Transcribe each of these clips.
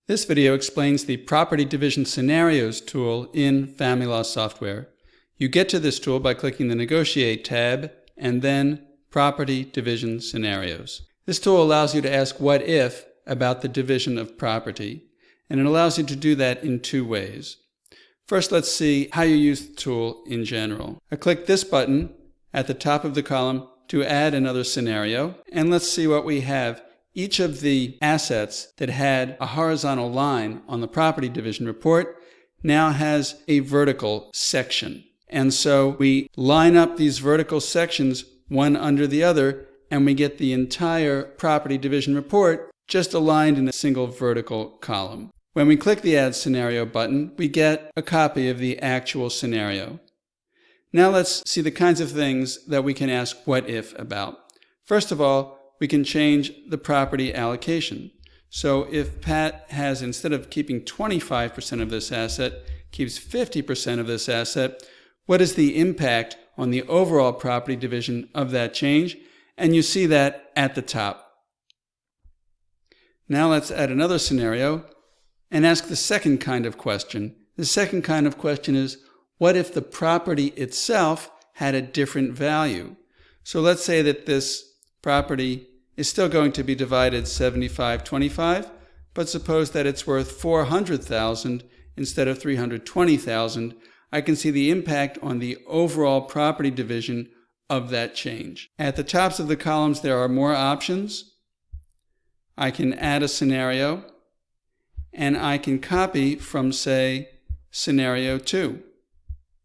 This video explains the Property Division Scenarios tool in FamilyLaw software. You get to this tool by clicking the Negotiate tab and then Property Division Scenarios. This tool allows you to ask what if about the division of property, and it allows you to do that in two ways. First, let's see how you use the tool in general. I click this button at the top of the column to add another scenario, and let's see what we have. Each of the assets that had a horizontal line on the property division report now has a vertical section. And so we line up these vertical sections one under the other, and we get the entire property division report just aligned in a single vertical column. When we click the Add Scenario button, we get a copy of the actual scenario. Now let's see the kinds of things that we can ask what if about. First of all, we can change the property allocation. So if Pat has, instead of keeping 25% of this asset, keeps 50% of this asset, what is the impact on the overall property division of that change? And you see that at the top. Now let's add another scenario and ask the second kind of question. The second kind of question is, what if the property itself had a different value? So let's say that this property is still going to be divided 75-25, but suppose that it's worth $400,000 instead of $320,000. I can see the impact on the overall property division of that change. At the tops of the columns, there are more options. I can add a scenario, and I can copy from, say, scenario 2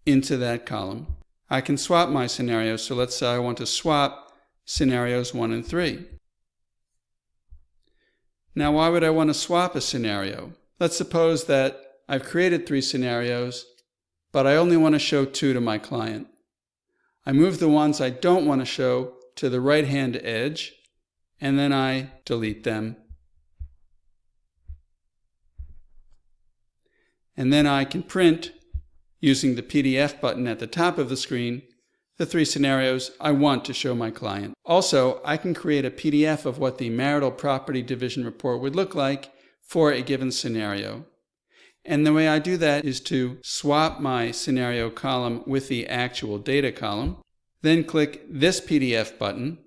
into that column. I can swap my scenarios. So let's say I want to swap scenarios 1 and 3. Now, why would I want to swap a scenario? Let's suppose that I've created 3 scenarios, but I only want to show 2 to my client. I move the ones I don't want to show to the right-hand edge, and then I delete them. And then I can print, using the PDF button at the top of the screen, the 3 scenarios I want to show my client. Also, I can create a PDF of what the marital property division report would look like for a given scenario. And the way I do that is to swap my scenario column with the actual data column, then click this PDF button,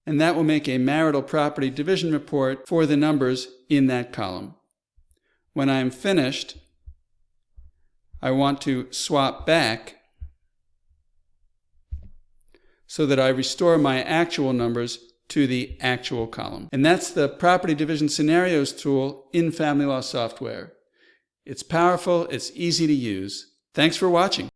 and that will make a marital property division report for the numbers in that column. When I'm finished, I want to swap back so that I restore my actual numbers to the actual column. And that's the Property Division Scenarios tool in FamilyLaw software. It's powerful, it's easy to use. Thanks for watching.